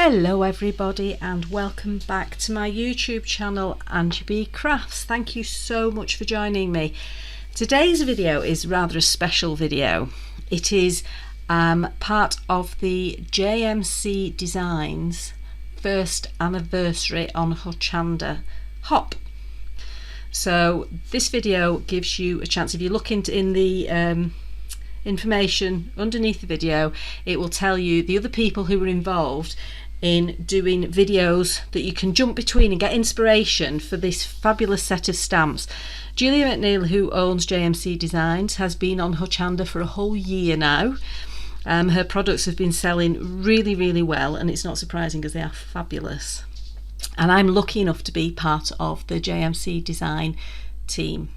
Hello everybody and welcome back to my YouTube channel, Angie B Crafts. Thank you so much for joining me. Today's video is rather a special video. It is part of the JMC Designs first anniversary on Hochanda hop. So this video gives you a chance, if you look in the information underneath the video, it will tell you the other people who were involved in doing videos that you can jump between and get inspiration for this fabulous set of stamps. Julia McNeil, who owns JMC Designs, has been on Hochanda for a whole year now. Her products have been selling really well, and it's not surprising because they are fabulous. And I'm lucky enough to be part of the JMC Design team.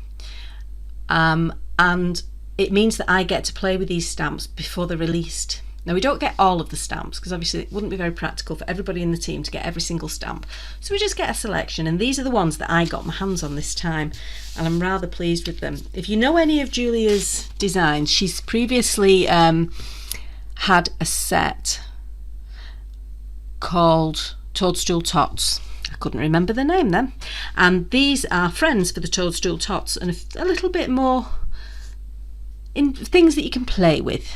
And it means that I get to play with these stamps before they're released. Now, we don't get all of the stamps because obviously it wouldn't be very practical for everybody in the team to get every single stamp. So we just get a selection, and these are the ones that I got my hands on this time, and I'm rather pleased with them. If you know any of Julia's designs, she's previously had a set called Toadstool Tots. I couldn't remember the name then. And these are friends for the Toadstool Tots, and a little bit more in things that you can play with.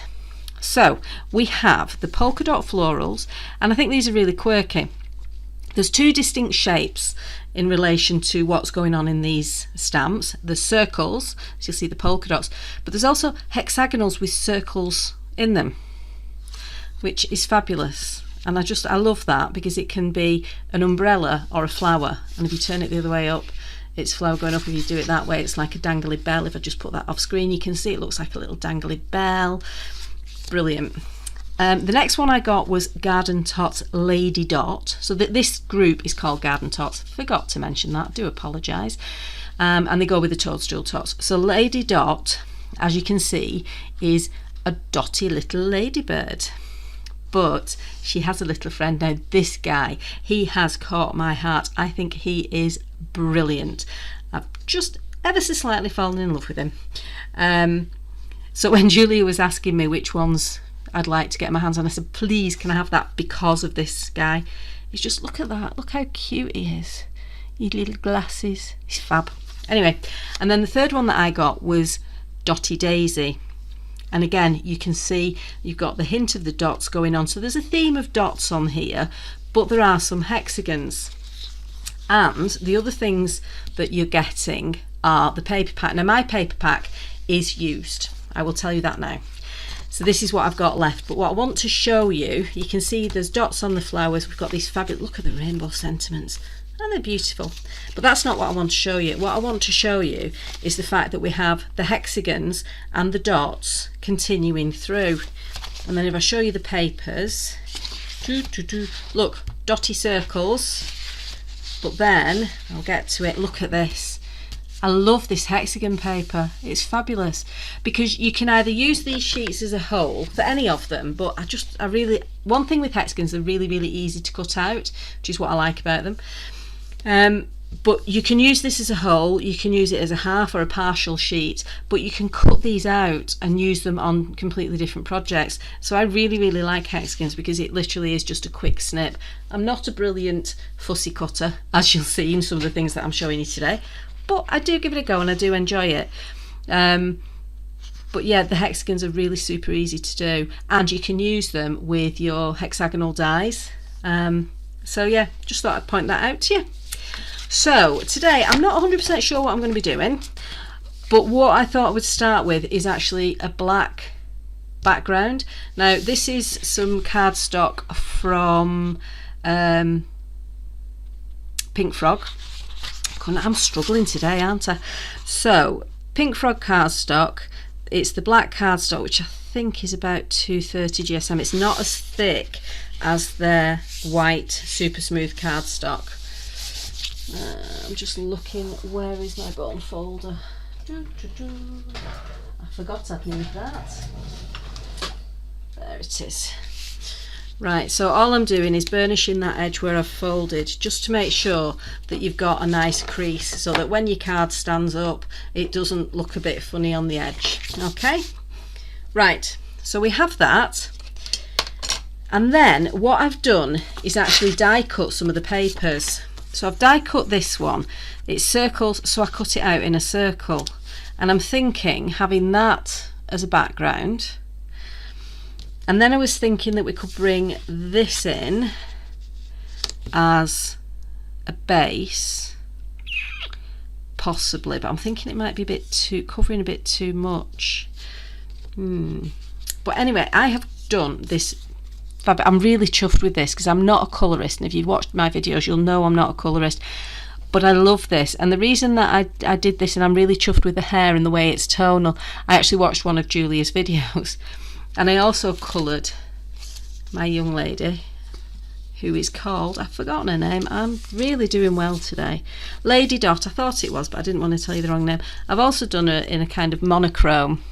So we have the polka dot florals, and I think these are really quirky. There's two distinct shapes in relation to what's going on in these stamps. There's circles, so you'll see the polka dots, but there's also hexagonals with circles in them, which is fabulous. And I love that because it can be an umbrella or a flower, and if you turn it the other way up, it's flower going up. If you do it that way, it's like a dangly bell. If I just put that off screen, you can see it looks like a little dangly bell. Brilliant. The next one I got was Garden Tots Lady Dot. So this group is called Garden Tots. Forgot to mention that, do apologise. And they go with the Toadstool Tots. So Lady Dot, as you can see, is a dotty little ladybird. But she has a little friend. Now this guy, he has caught my heart. I think he is brilliant. I've just ever so slightly fallen in love with him. So when Julia was asking me which ones I'd like to get my hands on, I said, please, can I have that because of this guy? He's just, look at that, look how cute he is. His little glasses, he's fab. Anyway, and then the third one that I got was Dotty Daisy. And again, you can see you've got the hint of the dots going on. So there's a theme of dots on here, but there are some hexagons. And the other things that you're getting are the paper pack. Now my paper pack is used. I will tell you that now. So this is what I've got left, but what I want to show you, you can see there's dots on the flowers. We've got these fabulous, look at the rainbow sentiments, and they're beautiful. But that's not what I want to show you. What I want to show you is the fact that we have the hexagons and the dots continuing through. And then if I show you the papers, look, dotty circles, but then I'll get to it. Look at this. I love this hexagon paper. It's fabulous because you can either use these sheets as a whole for any of them, but one thing with hexagons, they're really easy to cut out, which is what I like about them. But you can use this as a whole, you can use it as a half or a partial sheet, but you can cut these out and use them on completely different projects. So I really like hexagons because it literally is just a quick snip. I'm not a brilliant fussy cutter, as you'll see in some of the things that I'm showing you today, but I do give it a go and I do enjoy it. But yeah, the hexagons are really super easy to do, and you can use them with your hexagonal dies. So yeah, just thought I'd point that out to you. So today I'm not 100% sure what I'm going to be doing, but what I thought I would start with is actually a black background. Now this is some cardstock from Pink Frog. I'm struggling today, aren't I? So Pink Frog cardstock, it's the black cardstock, which I think is about 230 GSM. It's not as thick as their white super smooth cardstock. I'm just looking, where is my bone folder? I forgot I'd moved that. There it is. Right, so all I'm doing is burnishing that edge where I've folded, just to make sure that you've got a nice crease, so that when your card stands up it doesn't look a bit funny on the edge. Okay, right, so we have that. And then what I've done is actually die cut some of the papers. So I've die cut this one. It's circles, so I cut it out in a circle. And I'm thinking having that as a background. And then I was thinking that we could bring this in as a base, possibly, but I'm thinking it might be a bit too, covering a bit too much. But anyway, I have done this. I'm really chuffed with this because I'm not a colourist, and if you've watched my videos you'll know I'm not a colourist, but I love this. And the reason that I did this, and I'm really chuffed with the hair and the way it's tonal, I actually watched one of Julia's videos, and I also coloured my young lady, who is called, I've forgotten her name, I'm really doing well today, Lady Dot. I thought it was, but I didn't want to tell you the wrong name. I've also done it in a kind of monochrome,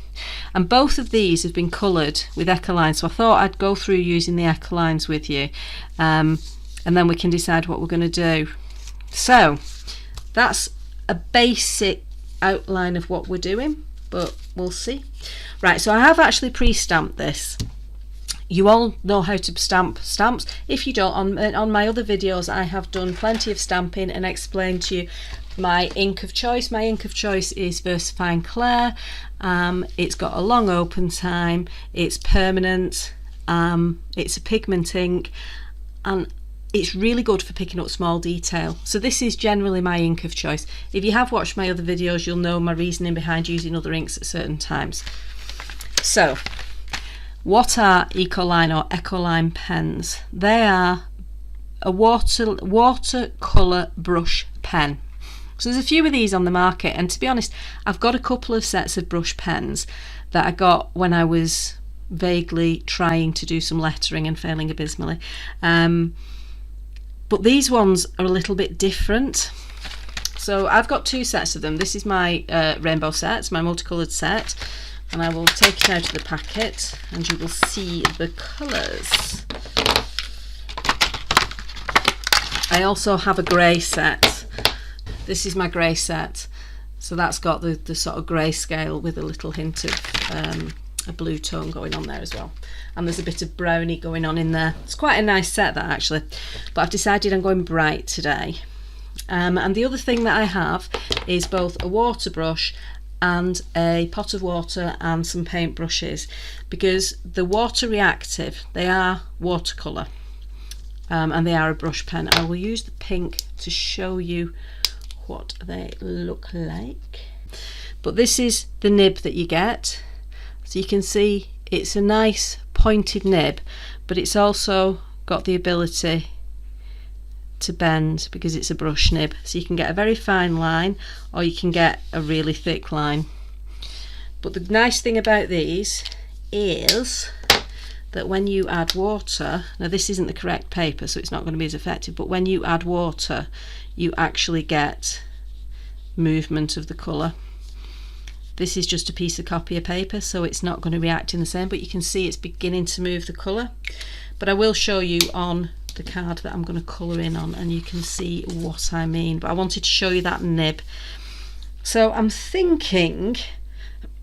and both of these have been coloured with Ecolines, so I thought I'd go through using the Ecolines with you, and then we can decide what we're going to do. So that's a basic outline of what we're doing, but we'll see. Right, so I have actually pre-stamped this. You all know how to stamp stamps. If you don't, on my other videos I have done plenty of stamping and explained to you my ink of choice. My ink of choice is VersaFine Clair. It's got a long open time, it's permanent, it's a pigment ink, and it's really good for picking up small detail. So this is generally my ink of choice. If you have watched my other videos you'll know my reasoning behind using other inks at certain times. So what are Ecoline or Ecoline pens? They are a watercolour brush pen. So there's a few of these on the market, and to be honest I've got a couple of sets of brush pens that I got when I was vaguely trying to do some lettering and failing abysmally, but these ones are a little bit different. So I've got two sets of them. This is my rainbow set, it's my multicoloured set, and I will take it out of the packet and you will see the colours. I also have a grey set. This is my grey set, so that's got the sort of grey scale with a little hint of a blue tone going on there as well, and there's a bit of brownie going on in there. It's quite a nice set that actually, but I've decided I'm going bright today. And the other thing that I have is both a water brush and a pot of water and some paint brushes, because the water reactive, they are watercolour, and they are a brush pen. I will use the pink to show you what they look like, but this is the nib that you get. So you can see it's a nice pointed nib, but it's also got the ability to bend because it's a brush nib, so you can get a very fine line or you can get a really thick line. But the nice thing about these is that when you add water, now this isn't the correct paper so it's not going to be as effective, but when you add water you actually get movement of the colour. This is just a piece of copier paper, so it's not going to react in the same, but you can see it's beginning to move the colour. But I will show you on the card that I'm going to colour in on, and you can see what I mean. But I wanted to show you that nib. So I'm thinking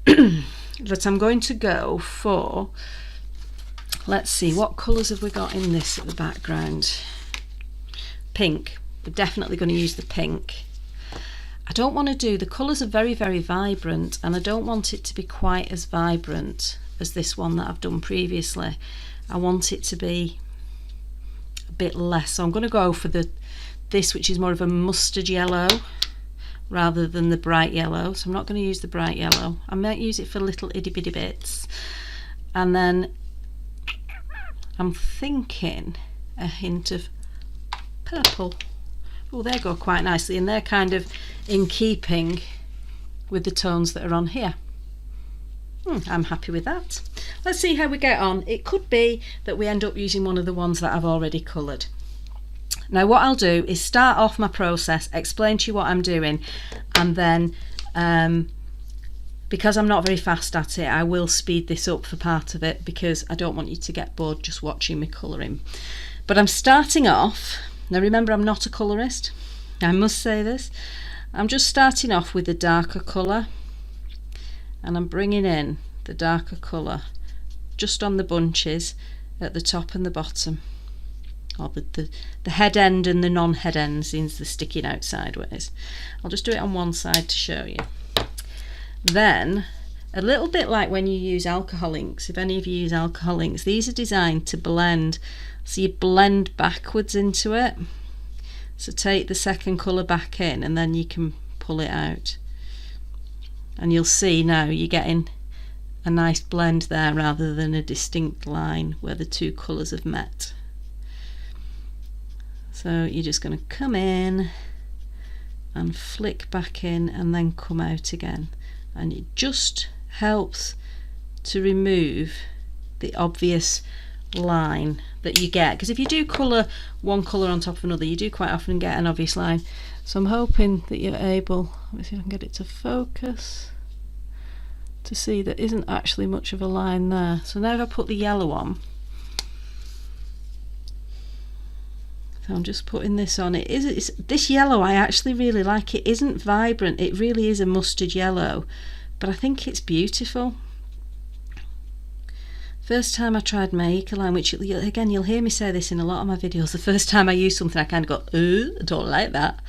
that I'm going to go for, let's see, what colours have we got in this at the background? Pink. We're definitely going to use the pink. I don't want to do, the colours are very, very vibrant, and I don't want it to be quite as vibrant as this one that I've done previously. I want it to be a bit less, so I'm going to go for this, which is more of a mustard yellow rather than the bright yellow. So I'm not going to use the bright yellow. I might use it for little itty bitty bits, and then I'm thinking a hint of purple. Oh, they go quite nicely, and they're kind of in keeping with the tones that are on here. I'm happy with that. Let's see how we get on. It could be that we end up using one of the ones that I've already coloured. Now what I'll do is start off my process, explain to you what I'm doing, and then because I'm not very fast at it, I will speed this up for part of it because I don't want you to get bored just watching me colouring. But I'm starting off, now remember I'm not a colourist, I must say this, I'm just starting off with the darker colour, and I'm bringing in the darker colour just on the bunches, at the top and the bottom, or the head end and the non-head end seems the sticking out sideways. I'll just do it on one side to show you. Then, a little bit like when you use alcohol inks, if any of you use alcohol inks, these are designed to blend, so you blend backwards into it. So take the second colour back in and then you can pull it out. And you'll see now you're getting a nice blend there rather than a distinct line where the two colours have met. So you're just going to come in and flick back in and then come out again. And it just helps to remove the obvious line that you get, because if you do colour one colour on top of another, you do quite often get an obvious line. So I'm hoping that you're able, let me see if I can get it to focus, to see there isn't actually much of a line there. So now if I put the yellow on, so I'm just putting this on. It's this yellow, I actually really like. It isn't vibrant, it really is a mustard yellow, but I think it's beautiful. First time I tried my Ecoline, which again you'll hear me say this in a lot of my videos, the first time I use something I kind of go, I don't like that.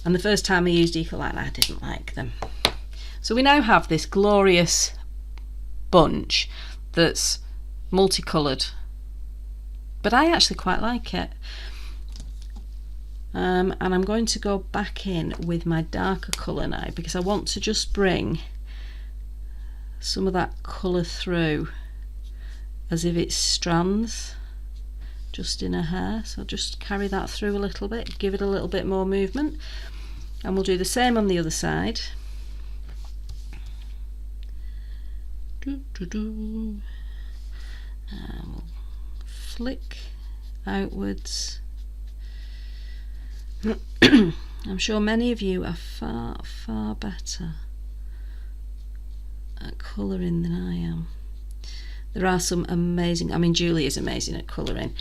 And the first time I used Ecoline, I didn't like them. So we now have this glorious bunch that's multicoloured, but I actually quite like it. And I'm going to go back in with my darker colour now, because I want to just bring some of that colour through as if it's strands just in her hair. So I'll just carry that through a little bit, give it a little bit more movement, and we'll do the same on the other side. And we'll flick outwards. I'm sure many of you are far better at colouring than I am. There are some amazing, I mean Julie is amazing at colouring,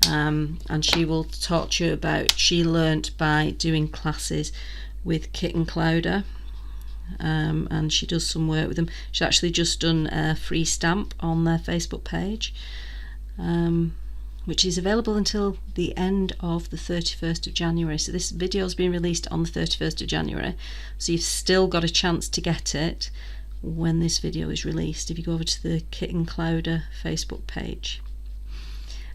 and she will talk to you about, she learnt by doing classes with Kit and Clowder, and she does some work with them. She's actually just done a free stamp on their Facebook page, which is available until the end of the 31st of January. So this video has been released on the 31st of January, so you've still got a chance to get it when this video is released if you go over to the Kit and Clowder Facebook page.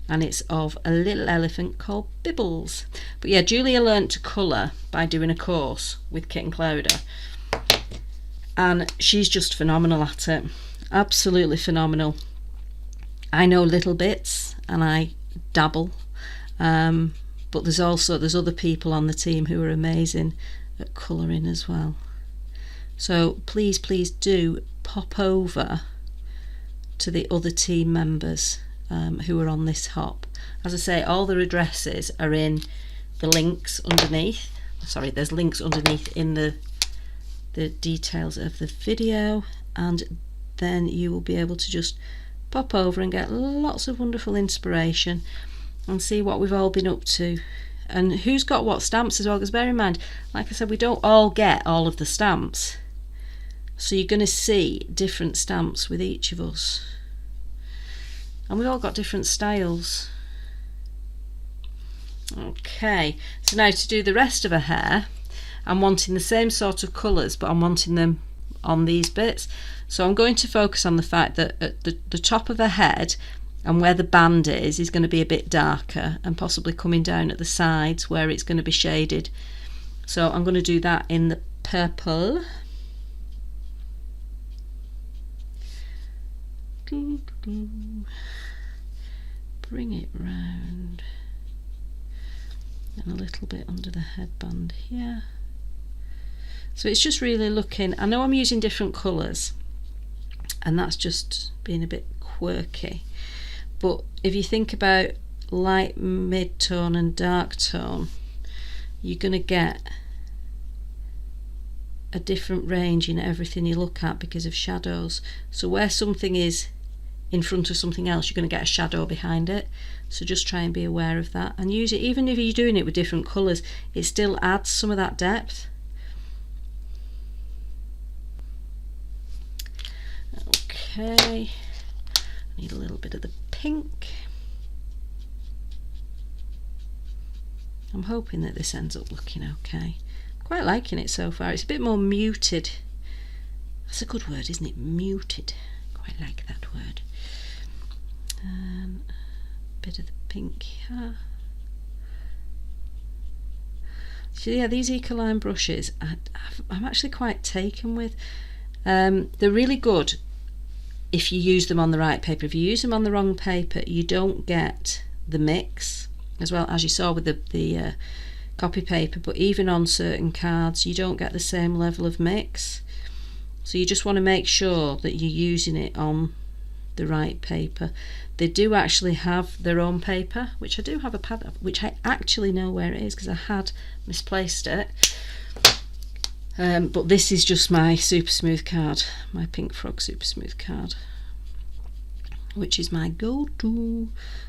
And it's of a little elephant called Bibbles. But yeah, Julia learnt to colour by doing a course with Kit and Clowder, and she's just phenomenal at it, absolutely phenomenal. I know little bits and I dabble, but there's other people on the team who are amazing at colouring as well. So please do pop over to the other team members who are on this hop. As I say, all their addresses are in the links underneath. Sorry, there's links underneath in the details of the video, and then you will be able to just pop over and get lots of wonderful inspiration and see what we've all been up to and who's got what stamps as well, because bear in mind, like I said, we don't all get all of the stamps, so you're going to see different stamps with each of us, and we've all got different styles. Okay, so now to do the rest of her hair, I'm wanting the same sort of colours, but I'm wanting them on these bits. So I'm going to focus on the fact that at the top of her head and where the band is going to be a bit darker, and possibly coming down at the sides where it's going to be shaded. So I'm going to do that in the purple. Bring it round, and a little bit under the headband here. So it's just really looking, I know I'm using different colours, and that's just being a bit quirky, but if you think about light, mid-tone and dark tone, you're going to get a different range in everything you look at because of shadows. So where something is in front of something else, you're going to get a shadow behind it. So just try and be aware of that and use it. Even if you're doing it with different colours, it still adds some of that depth. Okay, I need a little bit of the pink. I'm hoping that this ends up looking okay. Quite liking it so far. It's a bit more muted. That's a good word, isn't it? Muted. Quite like that word. And a bit of the pink here. So yeah, these Ecoline brushes I'm actually quite taken with. They're really good if you use them on the right paper. If you use them on the wrong paper, you don't get the mix, as well as you saw with the copy paper, but even on certain cards you don't get the same level of mix. So you just want to make sure that you're using it on the right paper. They do actually have their own paper, which I do have a pad of, which I actually know where it is because I had misplaced it. But this is just my super smooth card, my Pink Frog super smooth card, which is my go-to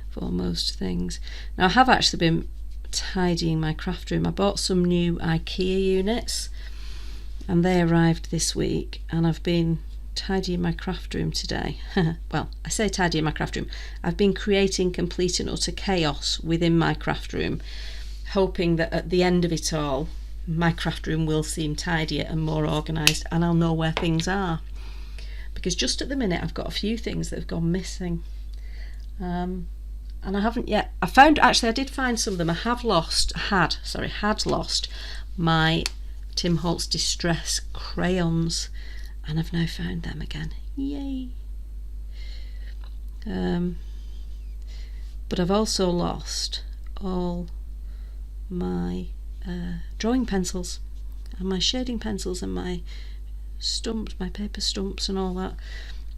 for most things. Now I have actually been tidying my craft room. I bought some new IKEA units and they arrived this week, and I've been tidying my craft room today. Well, I say tidying my craft room. I've been creating complete and utter chaos within my craft room, hoping that at the end of it all my craft room will seem tidier and more organised, and I'll know where things are. Because just at the minute I've got a few things that have gone missing. And I haven't yet. I did find some of them. I had lost my Tim Holtz Distress crayons, and I've now found them again. Yay! But I've also lost all my drawing pencils and my shading pencils and my stumps, my paper stumps and all that.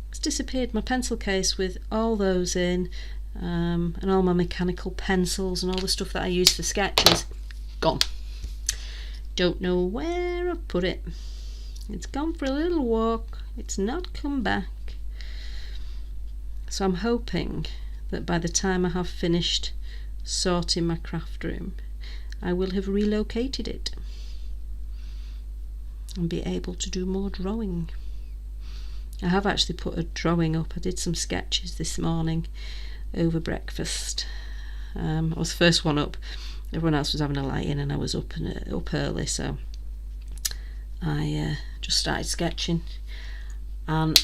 It's disappeared. My pencil case with all those in, and all my mechanical pencils and all the stuff that I use for sketches, gone. Don't know where I put it. It's gone for a little walk. It's not come back. So I'm hoping that by the time I have finished sorting my craft room, I will have relocated it and be able to do more drawing. I have actually put a drawing up. I did some sketches this morning over breakfast. I was the first one up. Everyone else was having a lie in and I was up early, so I just started sketching and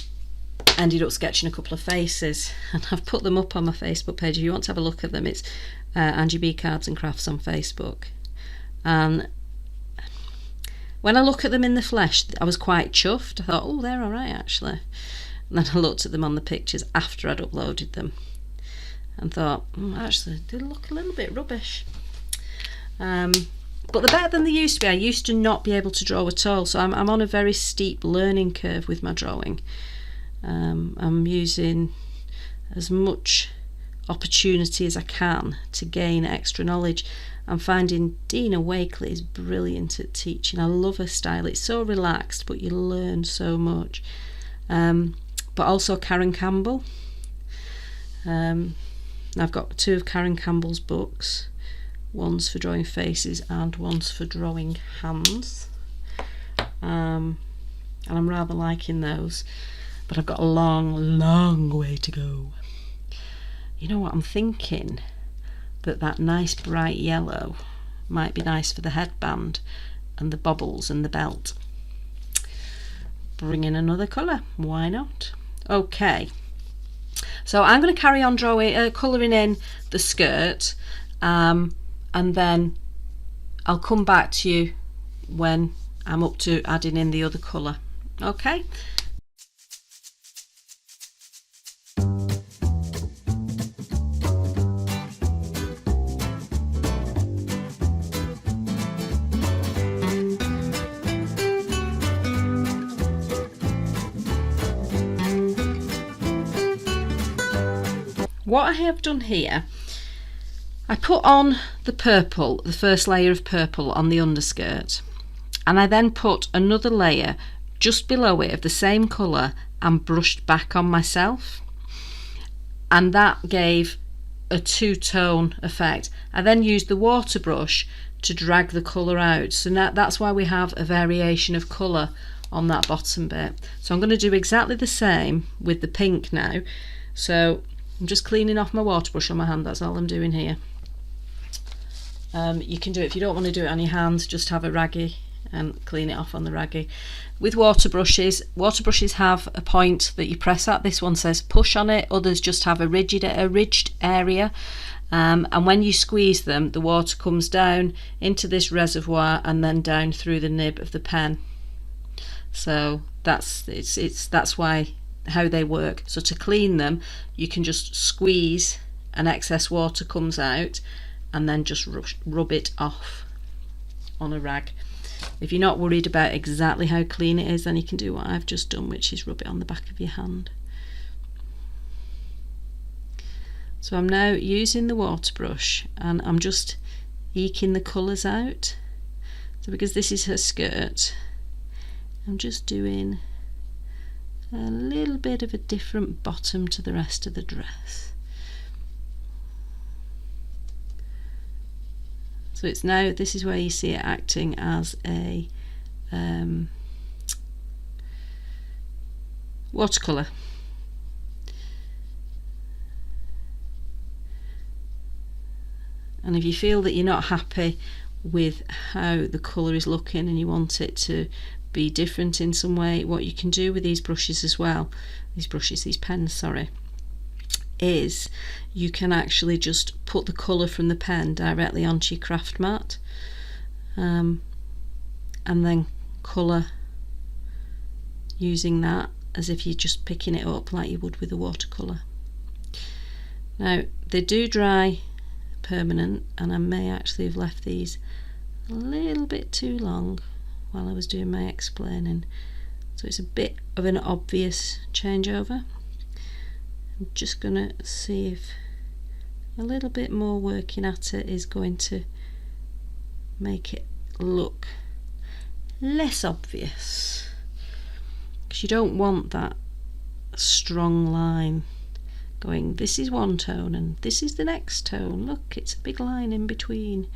ended up sketching a couple of faces, and I've put them up on my Facebook page. If you want to have a look at them, it's Angie B Cards and Crafts on Facebook. And when I look at them in the flesh, I was quite chuffed. I thought, oh, they're alright actually. And then I looked at them on the pictures after I'd uploaded them and thought, actually they look a little bit rubbish. But they're better than they used to be. I used to not be able to draw at all, so I'm on a very steep learning curve with my drawing. I'm using as much opportunity as I can to gain extra knowledge. I'm finding Dina Wakely is brilliant at teaching. I love her style. It's so relaxed, but you learn so much. But also Karen Campbell. I've got two of Karen Campbell's books. One's for drawing faces and one's for drawing hands. And I'm rather liking those. But I've got a long, long way to go. You know what, I'm thinking that nice bright yellow might be nice for the headband and the bobbles and the belt. Bring in another colour, why not? Okay, so I'm going to carry on drawing, colouring in the skirt, and then I'll come back to you when I'm up to adding in the other colour. Okay. What I have done here, I put on the purple, the first layer of purple on the underskirt, and I then put another layer just below it of the same colour and brushed back on myself, and that gave a two-tone effect. I then used the water brush to drag the colour out, so now that's why we have a variation of colour on that bottom bit. So I'm going to do exactly the same with the pink now. So I'm just cleaning off my water brush on my hand, that's all I'm doing here. You can do it if you don't want to do it on your hands, just have a raggy and clean it off on the raggy. With water brushes have a point that you press at. This one says push on it, others just have a ridged area, and when you squeeze them, the water comes down into this reservoir and then down through the nib of the pen. So that's why how they work. So to clean them, you can just squeeze and excess water comes out, and then just rub it off on a rag. If you're not worried about exactly how clean it is, then you can do what I've just done, which is rub it on the back of your hand. So I'm now using the water brush and I'm just eking the colours out. So because this is her skirt, I'm just doing a little bit of a different bottom to the rest of the dress. So it's now, this is where you see it acting as a watercolour. And if you feel that you're not happy with how the colour is looking and you want it to be different in some way, what you can do with these brushes as well, these pens, sorry, is you can actually just put the colour from the pen directly onto your craft mat, and then colour using that as if you're just picking it up like you would with a watercolour. Now they do dry permanent, and I may actually have left these a little bit too long while I was doing my explaining, so it's a bit of an obvious changeover. I'm just going to see if a little bit more working at it is going to make it look less obvious, because you don't want that strong line going, this is one tone and this is the next tone, look, it's a big line in between.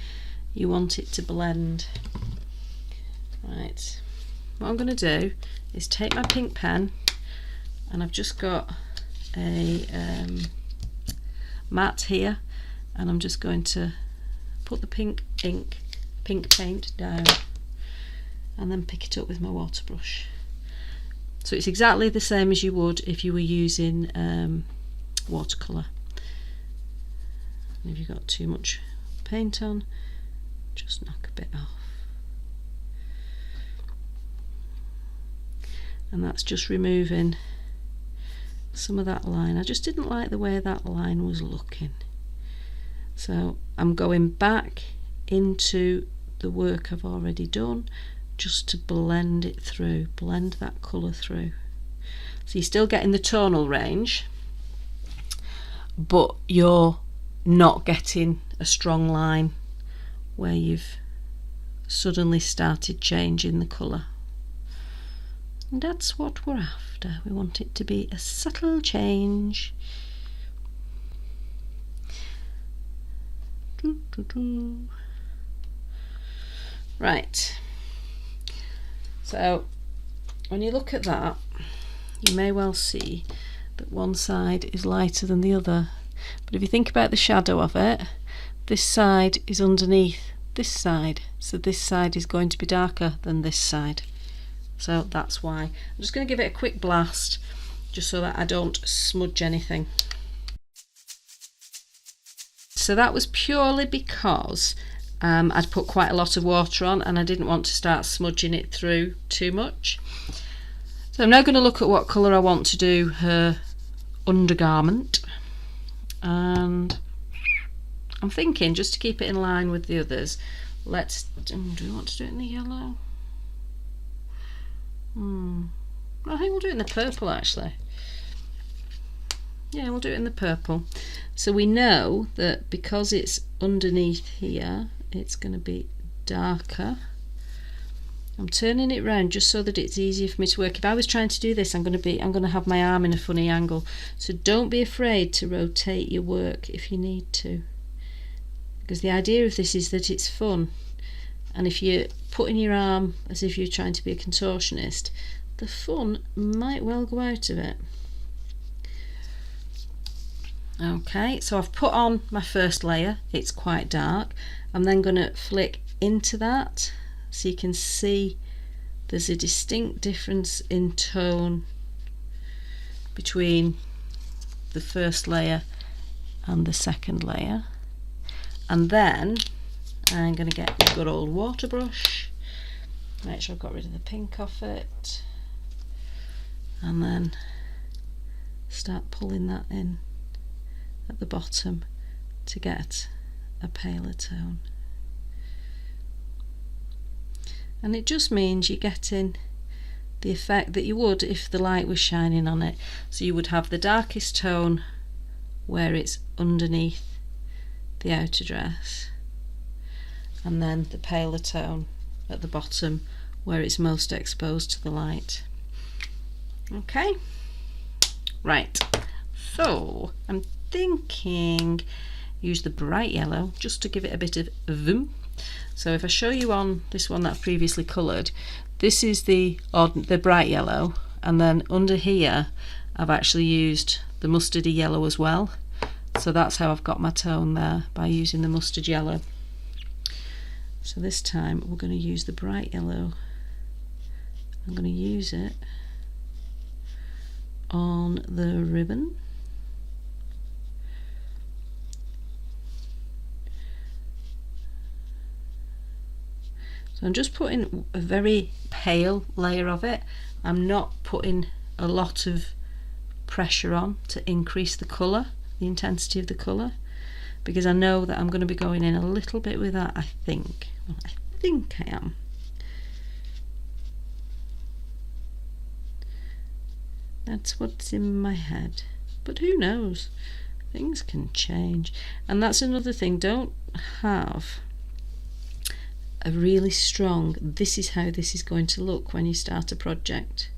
You want it to blend. Right, what I'm going to do is take my pink pen, and I've just got a mat here, and I'm just going to put the pink paint down and then pick it up with my water brush. So it's exactly the same as you would if you were using watercolour. And if you've got too much paint on, just knock a bit off. And that's just removing some of that line. I just didn't like the way that line was looking, so I'm going back into the work I've already done just to blend it through, blend that colour through. So you're still getting the tonal range, but you're not getting a strong line where you've suddenly started changing the colour. And that's what we're after. We want it to be a subtle change. Right, so when you look at that, you may well see that one side is lighter than the other, but if you think about the shadow of it, this side is underneath this side, so this side is going to be darker than this side. So that's why. I'm just going to give it a quick blast just so that I don't smudge anything. So that was purely because I'd put quite a lot of water on and I didn't want to start smudging it through too much. So I'm now going to look at what colour I want to do her undergarment, and I'm thinking, just to keep it in line with the others, do we want to do it in the yellow? I think we'll do it in the purple actually. Yeah, we'll do it in the purple. So we know that because it's underneath here, it's going to be darker. I'm turning it round just so that it's easier for me to work. If I was trying to do this, I'm going to have my arm in a funny angle. So don't be afraid to rotate your work if you need to, because the idea of this is that it's fun. And if you're putting your arm as if you're trying to be a contortionist, the fun might well go out of it. Okay, so I've put on my first layer, it's quite dark. I'm then going to flick into that so you can see there's a distinct difference in tone between the first layer and the second layer. And then I'm going to get a good old water brush, make sure I've got rid of the pink off it, and then start pulling that in at the bottom to get a paler tone. And it just means you're getting the effect that you would if the light was shining on it. So you would have the darkest tone where it's underneath the outer dress, and then the paler tone at the bottom where it's most exposed to the light. Okay, right, so I'm thinking use the bright yellow just to give it a bit of vim. So if I show you on this one that I've previously coloured, this is the bright yellow, and then under here I've actually used the mustardy yellow as well. So that's how I've got my tone there, by using the mustard yellow. So this time we're going to use the bright yellow. I'm going to use it on the ribbon. So I'm just putting a very pale layer of it. I'm not putting a lot of pressure on to increase the colour, the intensity of the colour, because I know that I'm going to be going in a little bit with that, I think. Well, I think I am. That's what's in my head. But who knows? Things can change. And that's another thing, don't have a really strong, this is how this is going to look when you start a project.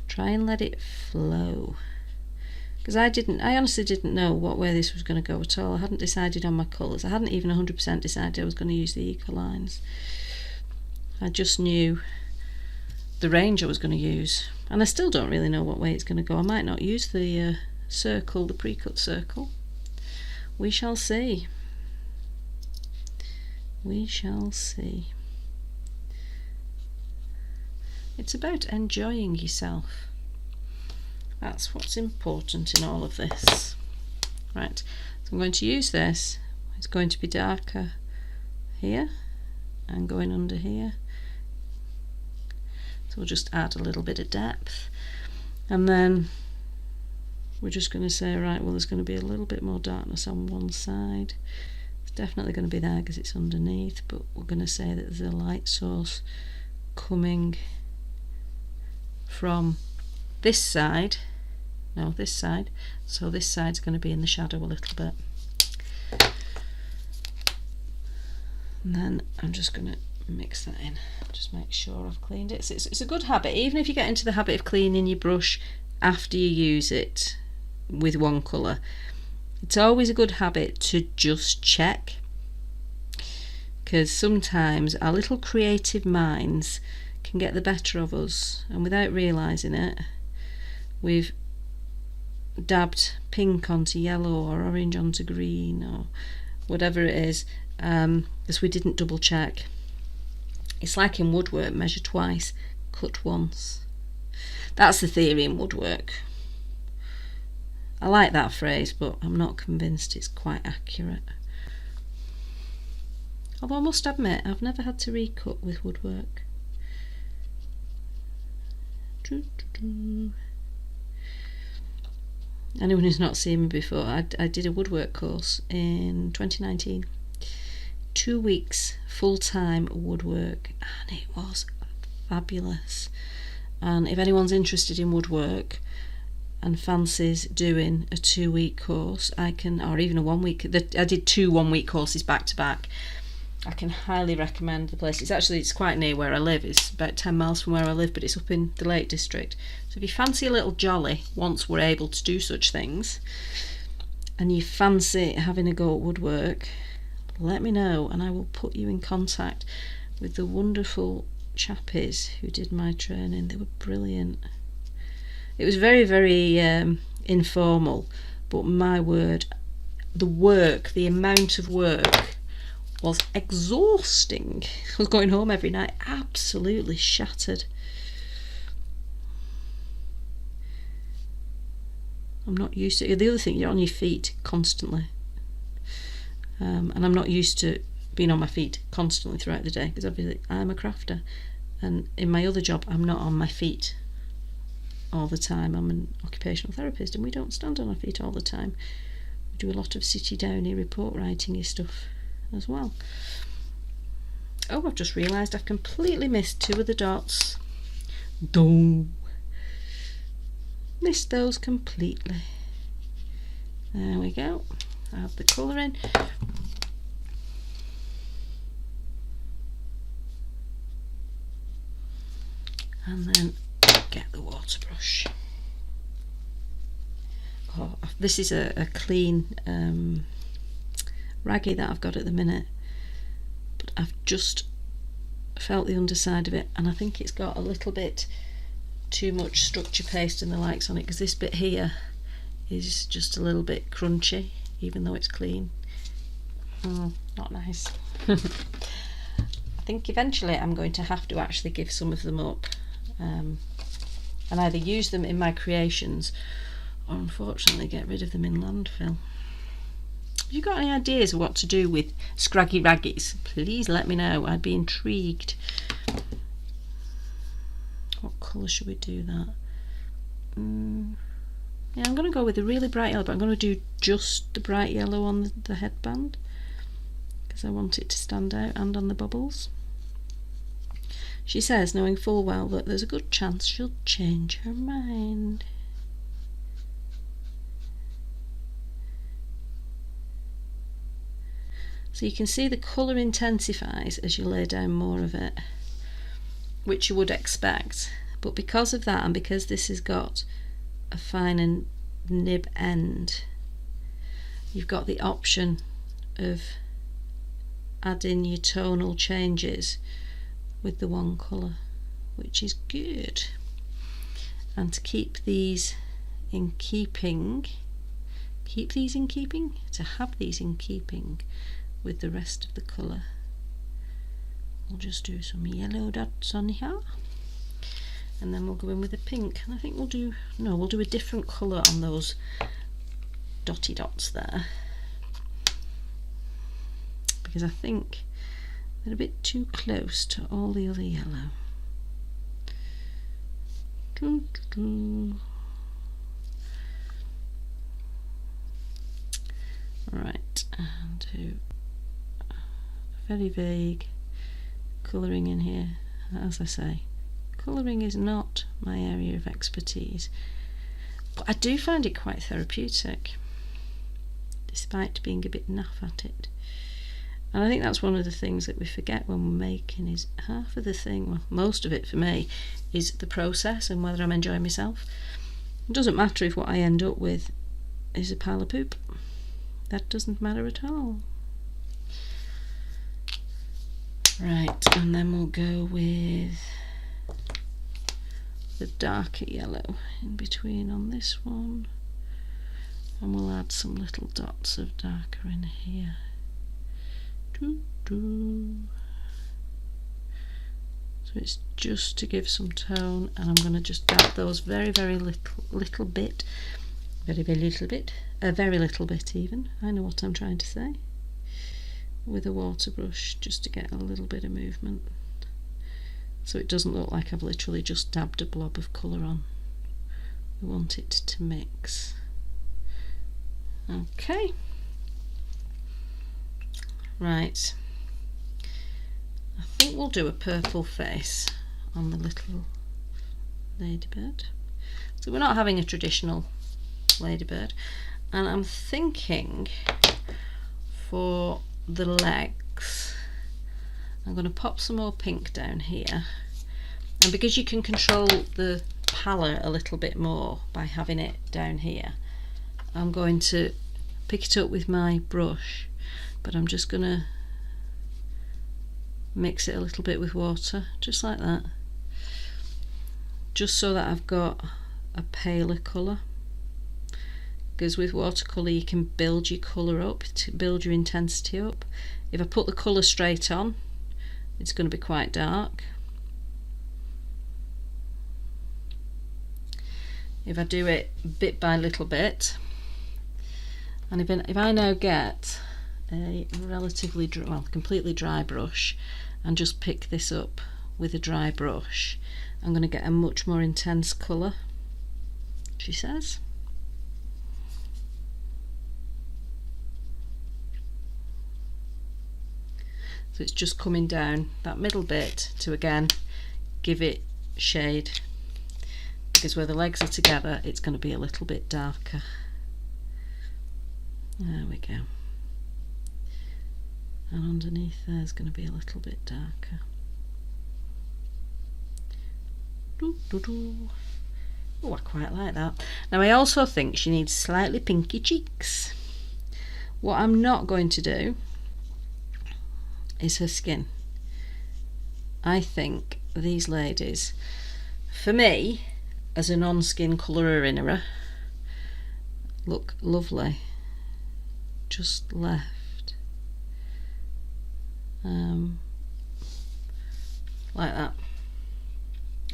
Try and let it flow. Because I honestly didn't know what way this was going to go at all. I hadn't decided on my colours. I hadn't even 100% decided I was going to use the eco lines. I just knew the range I was going to use. And I still don't really know what way it's going to go. I might not use the circle, the pre-cut circle. We shall see. We shall see. It's about enjoying yourself. That's what's important in all of this. Right, so I'm going to use this. It's going to be darker here and going under here. So we'll just add a little bit of depth. And then we're just going to say, right, well, there's going to be a little bit more darkness on one side. Definitely going to be there because it's underneath, but we're going to say that there's a light source coming from this side, this side, so this side's going to be in the shadow a little bit. And then I'm just going to mix that in, just make sure I've cleaned it. So it's a good habit, even if you get into the habit of cleaning your brush after you use it with one colour. It's always a good habit to just check, because sometimes our little creative minds can get the better of us, and without realising it, we've dabbed pink onto yellow or orange onto green or whatever it is, because we didn't double check. It's like in woodwork, measure twice, cut once. That's the theory in woodwork. I like that phrase, but I'm not convinced it's quite accurate. Although I must admit, I've never had to recut with woodwork. Anyone who's not seen me before, I did a woodwork course in 2019. 2 weeks full-time woodwork, and it was fabulous. And if anyone's interested in woodwork and fancies doing a 2-week course, or even a 1 week, I did 2 1-week courses back to back. I can highly recommend the place. It's quite near where I live. It's about 10 miles from where I live, but it's up in the Lake District. So if you fancy a little jolly, once we're able to do such things, and you fancy having a go at woodwork, let me know and I will put you in contact with the wonderful chappies who did my training. They were brilliant. It was very, very informal, but my word, the amount of work was exhausting. I was going home every night absolutely shattered. I'm not used to it. The other thing, you're on your feet constantly, and I'm not used to being on my feet constantly throughout the day, because obviously I'm a crafter, and in my other job I'm not on my feet all the time. I'm an occupational therapist, and we don't stand on our feet all the time. We do a lot of sitty downy report writing stuff as well. Oh, I've just realised I've completely missed 2 of the dots. Missed those completely. There we go. Add the colour in. And then get the water brush. Oh, this is a clean raggy that I've got at the minute, but I've just felt the underside of it, and I think it's got a little bit too much structure paste and the likes on it, because this bit here is just a little bit crunchy even though it's clean. Not nice. I think eventually I'm going to have to actually give some of them up, and either use them in my creations or unfortunately get rid of them in landfill. Have you got any ideas of what to do with scraggy raggies? Please let me know, I'd be intrigued. What colour should we do that? Yeah, I'm going to go with the really bright yellow, but I'm going to do just the bright yellow on the headband, because I want it to stand out, and on the bubbles. She says, knowing full well that there's a good chance she'll change her mind. So you can see the colour intensifies as you lay down more of it, which you would expect, but because of that, and because this has got a finer nib end, you've got the option of adding your tonal changes with the one colour, which is good. And to keep these in keeping, to have these in keeping with the rest of the colour, we'll just do some yellow dots on here, and then we'll go in with a pink, and I think we'll do a different colour on those dotty dots there, because I think they're a bit too close to all the other yellow. Right, and do very vague colouring in here. As I say, colouring is not my area of expertise, but I do find it quite therapeutic, despite being a bit naff at it. And I think that's one of the things that we forget when we're making, is half of the thing, well, most of it for me, is the process and whether I'm enjoying myself. It doesn't matter if what I end up with is a pile of poop. That doesn't matter at all. Right, and then we'll go with the darker yellow in between on this one, and we'll add some little dots of darker in here. So it's just to give some tone, and I'm going to just dab those very little bit, very little bit, a very little bit even, I know what I'm trying to say, with a water brush, just to get a little bit of movement, so it doesn't look like I've literally just dabbed a blob of colour on. We want it to mix. Okay. Right, I think we'll do a purple face on the little ladybird. So we're not having a traditional ladybird, and I'm thinking for the legs I'm going to pop some more pink down here, and because you can control the palette a little bit more by having it down here, I'm going to pick it up with my brush, but I'm just going to mix it a little bit with water, just like that, just so that I've got a paler colour, because with watercolour you can build your colour up, to build your intensity up. If I put the colour straight on, it's going to be quite dark. If I do it bit by little bit, and if I now get a relatively dry, well, completely dry brush and just pick this up with a dry brush, I'm going to get a much more intense colour, she says. So it's just coming down that middle bit to again give it shade, because where the legs are together it's going to be a little bit darker. There we go. And underneath there's going to be a little bit darker. Oh, I quite like that. Now I also think she needs slightly pinky cheeks. What I'm not going to do is her skin. I think these ladies, for me, as a non-skin colourer in her, look lovely. Just left. Like that.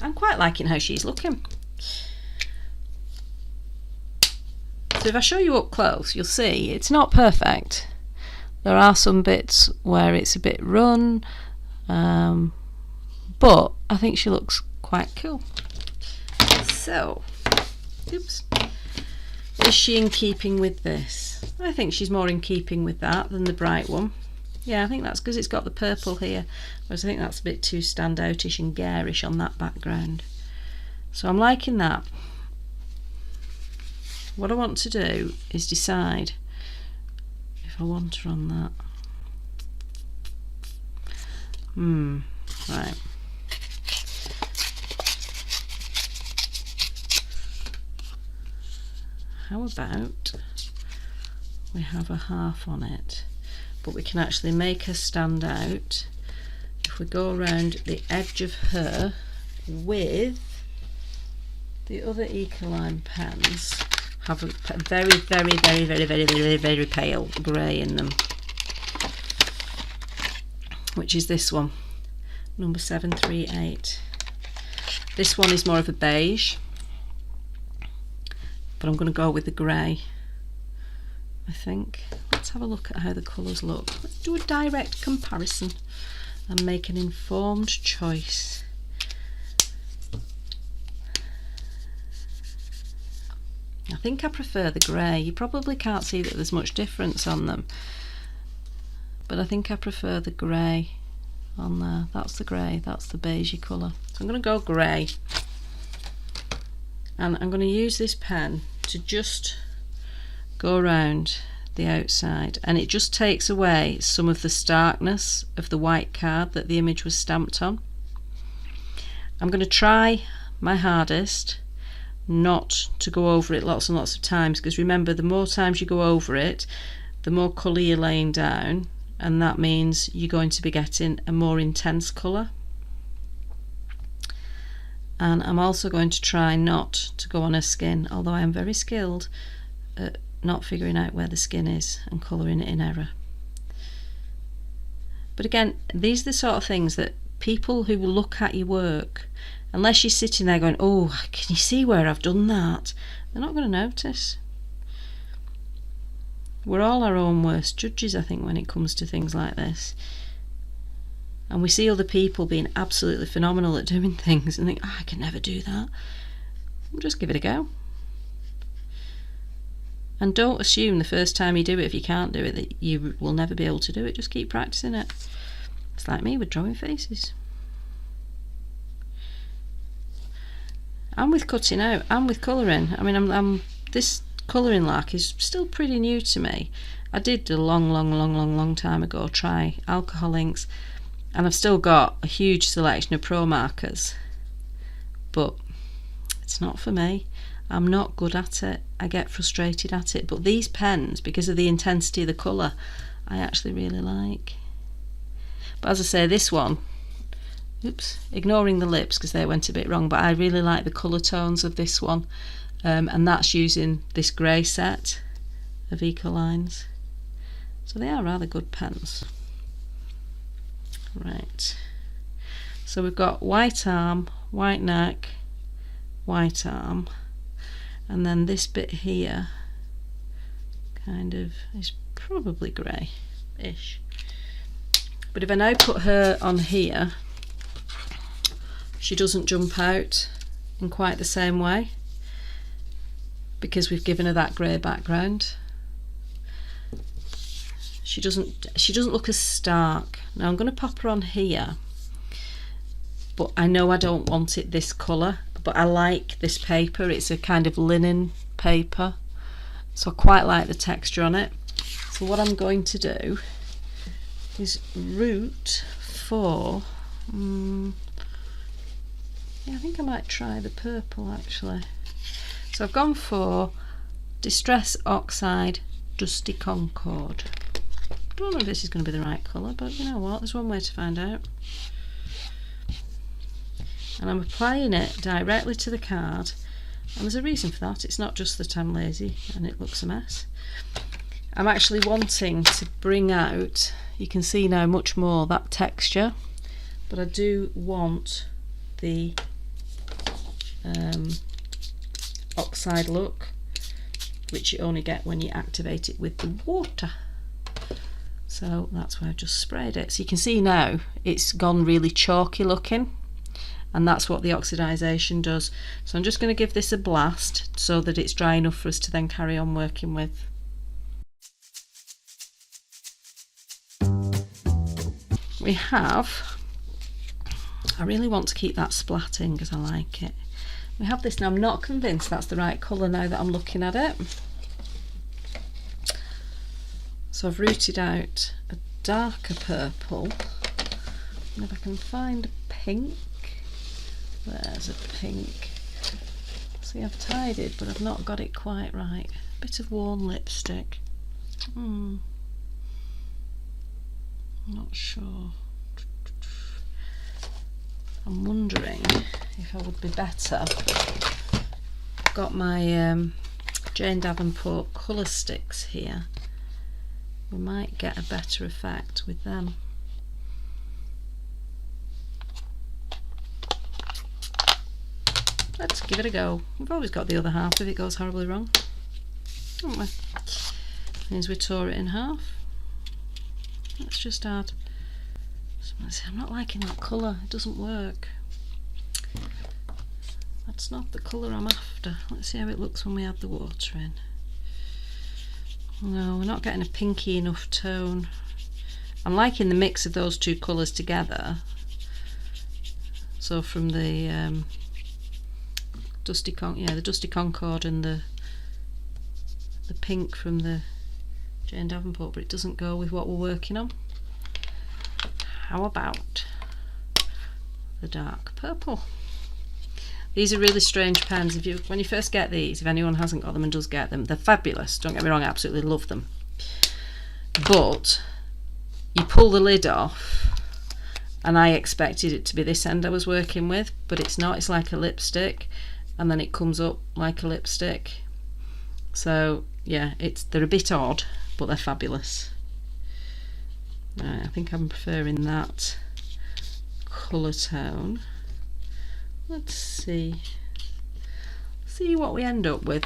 I'm quite liking how she's looking. So if I show you up close, you'll see it's not perfect. There are some bits where it's a bit run, but I think she looks quite cool. So, oops, is she in keeping with this? I think she's more in keeping with that than the bright one. Yeah, I think that's because it's got the purple here, whereas I think that's a bit too standoutish and garish on that background. So I'm liking that. What I want to do is decide if I want her on that. Right. How about we have a half on it, but we can actually make her stand out if we go around the edge of her with the other Ecoline pens. Have a very, very, very, very, very, very, very pale grey in them, which is this one, number 738. This one is more of a beige, but I'm going to go with the grey, I think. Let's have a look at how the colours look. Let's do a direct comparison and make an informed choice. I think I prefer the grey. You probably can't see that there's much difference on them, but I think I prefer the grey on there. That's the grey, that's the beigey colour. So I'm going to go grey, and I'm going to use this pen to just go around the outside, and it just takes away some of the starkness of the white card that the image was stamped on. I'm going to try my hardest not to go over it lots and lots of times, because remember, the more times you go over it, the more colour you're laying down, and that means you're going to be getting a more intense colour. And I'm also going to try not to go on her skin, although I am very skilled at not figuring out where the skin is and colouring it in error. But again, these are the sort of things that people who will look at your work, unless you're sitting there going, oh, can you see where I've done that? They're not going to notice. We're all our own worst judges, I think, when it comes to things like this. And we see other people being absolutely phenomenal at doing things and think, oh, I can never do that. Well, just give it a go. And don't assume the first time you do it, if you can't do it, that you will never be able to do it. Just keep practicing it. It's like me with drawing faces. And with cutting out, and with colouring. I mean, this colouring lark is still pretty new to me. I did a long time ago try alcohol inks, and I've still got a huge selection of pro markers, but it's not for me. I'm not good at it. I get frustrated at it. But these pens, because of the intensity of the colour, I actually really like. But as I say, this one, oops, ignoring the lips because they went a bit wrong, but I really like the colour tones of this one. and that's using this grey set of Ecolines. So they are rather good pens. Right, so we've got white arm, white neck, white arm, and then this bit here kind of is probably grey-ish. But if I now put her on here, she doesn't jump out in quite the same way because we've given her that grey background. She doesn't look as stark. Now I'm going to pop her on here, but I know I don't want it this colour, but I like this paper. It's a kind of linen paper, so I quite like the texture on it. So what I'm going to do is root for yeah, I think I might try the purple actually. So I've gone for Distress Oxide Dusty Concord. I don't know if this is going to be the right colour, but you know what, there's one way to find out. And I'm applying it directly to the card, and there's a reason for that. It's not just that I'm lazy and it looks a mess. I'm actually wanting to bring out, you can see now much more that texture, but I do want the oxide look, which you only get when you activate it with the water. So that's why I've just sprayed it. So you can see now it's gone really chalky looking, and that's what the oxidization does. So I'm just going to give this a blast so that it's dry enough for us to then carry on working with. We have, I really want to keep that splatting because I like it. We have this now. I'm not convinced that's the right colour now that I'm looking at it. So I've rooted out a darker purple, and if I can find a pink, there's a pink. See, I've tidied, but I've not got it quite right. A bit of worn lipstick. I'm not sure. I'm wondering if I would be better. I've got my Jane Davenport colour sticks here. We might get a better effect with them. Let's give it a go. We've always got the other half if it goes horribly wrong, haven't we? Means we tore it in half. Let's just add. I'm not liking that colour, it doesn't work. That's not the colour I'm after. Let's see how it looks when we add the water in. No, we're not getting a pinky enough tone. I'm liking the mix of those two colours together. So from the Dusty Concord and the pink from the Jane Davenport, but it doesn't go with what we're working on. How about the dark purple? These are really strange pens. When you first get these, if anyone hasn't got them and does get them, they're fabulous. Don't get me wrong, I absolutely love them. But you pull the lid off, and I expected it to be this end I was working with, but it's not. It's like a lipstick, and then it comes up like a lipstick. So yeah, they're a bit odd, but they're fabulous. Right, I think I'm preferring that colour tone. Let's see what we end up with.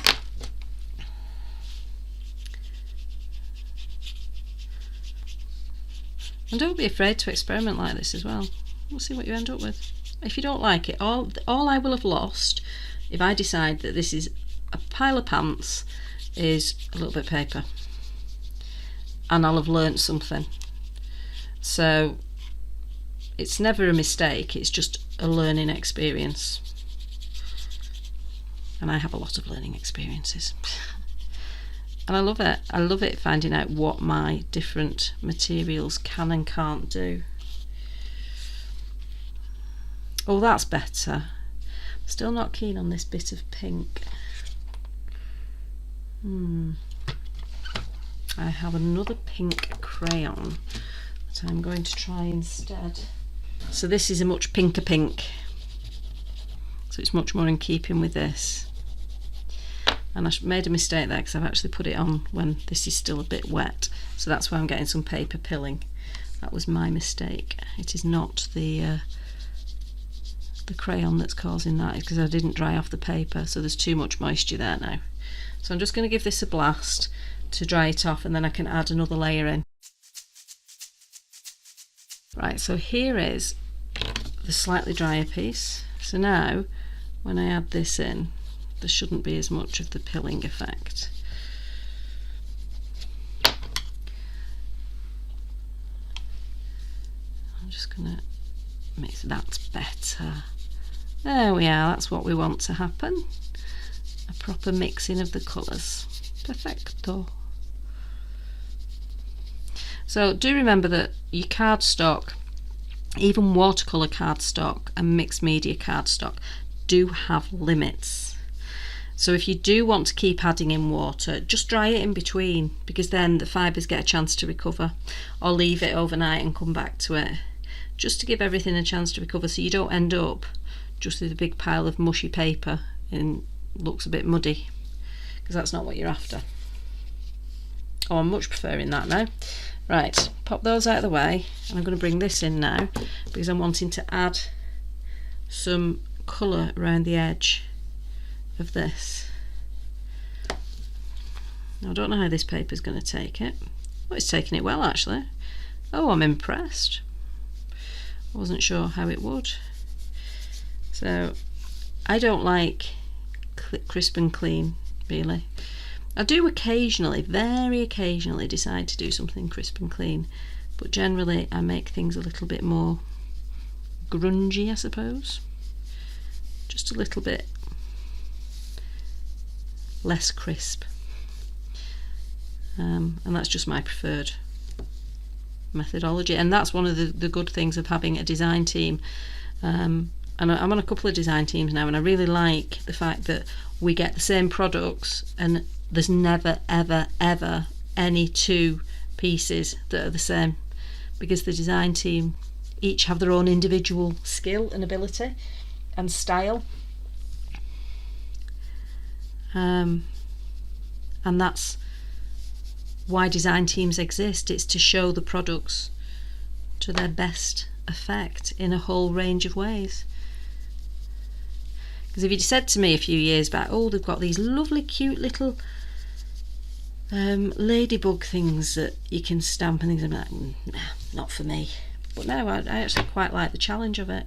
And don't be afraid to experiment like this as well. We'll see what you end up with. If you don't like it, all I will have lost if I decide that this is a pile of pants is a little bit of paper, and I'll have learnt something. So it's never a mistake, it's just a learning experience, and I have a lot of learning experiences. And I love it finding out what my different materials can and can't do. Oh, that's better. Still not keen on this bit of pink. I have another pink crayon that I'm going to try instead. So this is a much pinker pink, so it's much more in keeping with this. And I made a mistake there because I've actually put it on when this is still a bit wet, so that's why I'm getting some paper pilling. That was my mistake. It is not the crayon that's causing that, because I didn't dry off the paper, so there's too much moisture there now. So I'm just going to give this a blast to dry it off, and then I can add another layer in. Right, so here is the slightly drier piece. So now when I add this in, there shouldn't be as much of the pilling effect. I'm just going to mix that better. There we are, that's what we want to happen. A proper mixing of the colours. Perfecto. So do remember that your cardstock, even watercolour cardstock and mixed media cardstock, do have limits. So if you do want to keep adding in water, just dry it in between, because then the fibres get a chance to recover, or leave it overnight and come back to it, just to give everything a chance to recover, so you don't end up just with a big pile of mushy paper and looks a bit muddy, because that's not what you're after. Oh, I'm much preferring that now. Right, pop those out of the way, and I'm going to bring this in now because I'm wanting to add some colour around the edge of this. Now, I don't know how this paper's going to take it. Oh, it's taking it well actually. Oh, I'm impressed. I wasn't sure how it would. So I don't like crisp and clean, really. I do occasionally, very occasionally, decide to do something crisp and clean, but generally I make things a little bit more grungy, I suppose. Just a little bit less crisp. And that's just my preferred methodology, and that's one of the good things of having a design team. And I'm on a couple of design teams now, and I really like the fact that we get the same products and there's never ever ever any two pieces that are the same, because the design team each have their own individual skill and ability and style, and that's why design teams exist. It's to show the products to their best effect in a whole range of ways. Because if you'd said to me a few years back, oh, they've got these lovely cute little ladybug things that you can stamp and things, I'm like, nah, not for me. But now I actually quite like the challenge of it.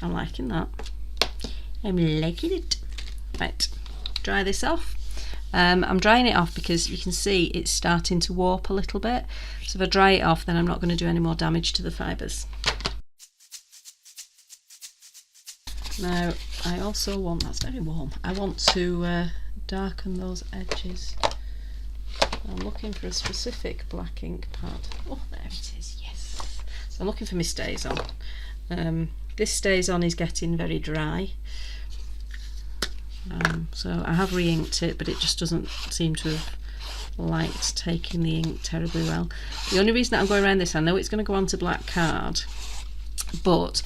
I'm liking that. I'm liking it. Right, dry this off. I'm drying it off because you can see it's starting to warp a little bit. So if I dry it off, then I'm not going to do any more damage to the fibres. Now I also want, that's very warm, I want to darken those edges. I'm looking for a specific black ink pad. Oh, there it is, yes. So I'm looking for my Stays On. This Stays On is getting very dry. So I have re-inked it, but it just doesn't seem to have liked taking the ink terribly well. The only reason that I'm going around this, I know it's going to go onto black card, but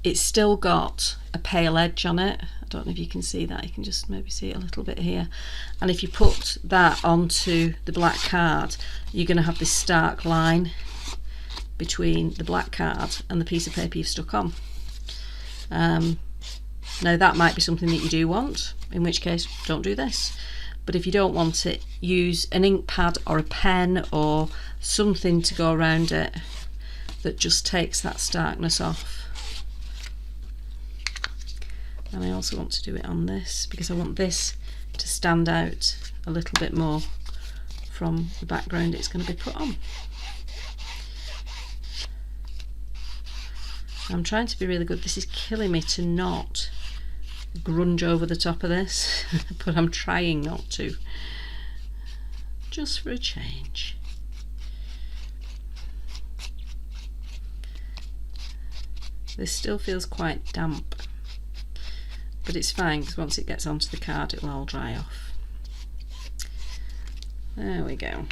it's still got a pale edge on it. I don't know if you can see that. You can just maybe see it a little bit here. And if you put that onto the black card, you're going to have this stark line between the black card and the piece of paper you've stuck on. Now that might be something that you do want, in which case don't do this. But if you don't want it, use an ink pad or a pen or something to go around it that just takes that starkness off. And I also want to do it on this because I want this to stand out a little bit more from the background it's going to be put on. I'm trying to be really good. This is killing me to not grunge over the top of this, but I'm trying not to, just for a change. This still feels quite damp, but it's fine because once it gets onto the card it will all dry off. There we go.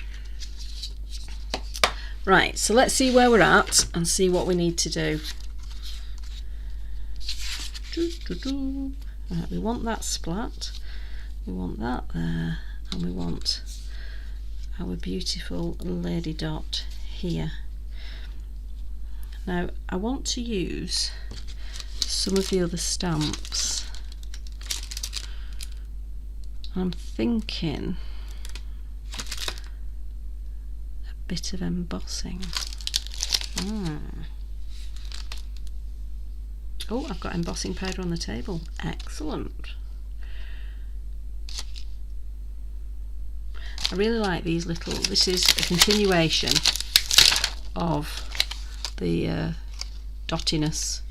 Right, so let's see where we're at and see what we need to do. Right, we want that splat, we want that there, and we want our beautiful lady dot here. Now I want to use some of the other stamps. I'm thinking a bit of embossing. Oh, I've got embossing powder on the table. Excellent. I really like these little, this is a continuation of the dottiness.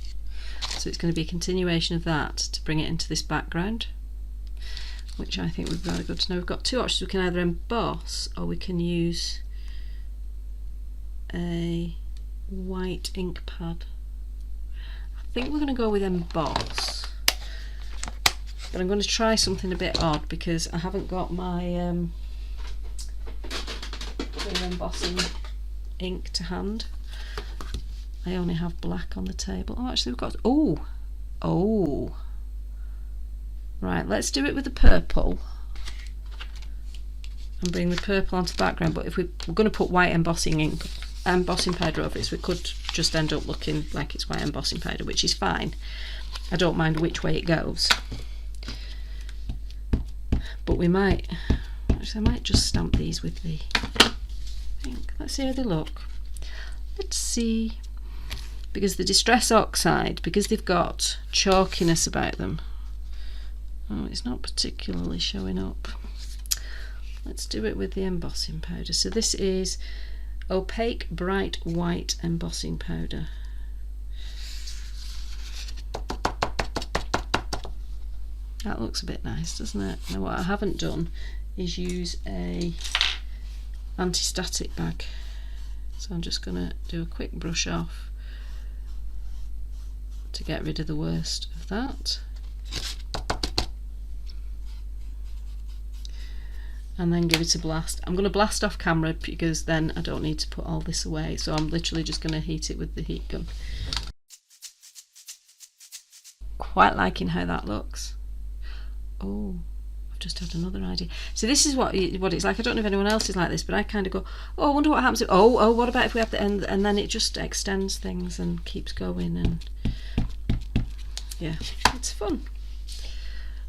So it's going to be a continuation of that to bring it into this background, which I think would be rather good to know. We've got two options. We can either emboss or we can use a white ink pad. I think we're going to go with emboss, but I'm going to try something a bit odd because I haven't got my embossing ink to hand. I only have black on the table. Oh, actually we've got, oh, right, let's do it with the purple and bring the purple onto the background. But if we're going to put white embossing powder over it, so it could just end up looking like it's white embossing powder, which is fine. I don't mind which way it goes. But we might, actually I might just stamp these with the ink. Let's see how they look. Let's see, because the Distress Oxide, because they've got chalkiness about them, oh, it's not particularly showing up. Let's do it with the embossing powder. So this is Opaque Bright White Embossing Powder. That looks a bit nice, doesn't it? Now what I haven't done is use a anti-static bag. So I'm just going to do a quick brush off to get rid of the worst of that. And then give it a blast. I'm going to blast off camera because then I don't need to put all this away. So I'm literally just going to heat it with the heat gun. Quite liking how that looks. Oh, I've just had another idea. So this is what it's like. I don't know if anyone else is like this, but I kind of go, oh, I wonder what happens if, oh, what about if we have the end, and then it just extends things and keeps going, and yeah, it's fun.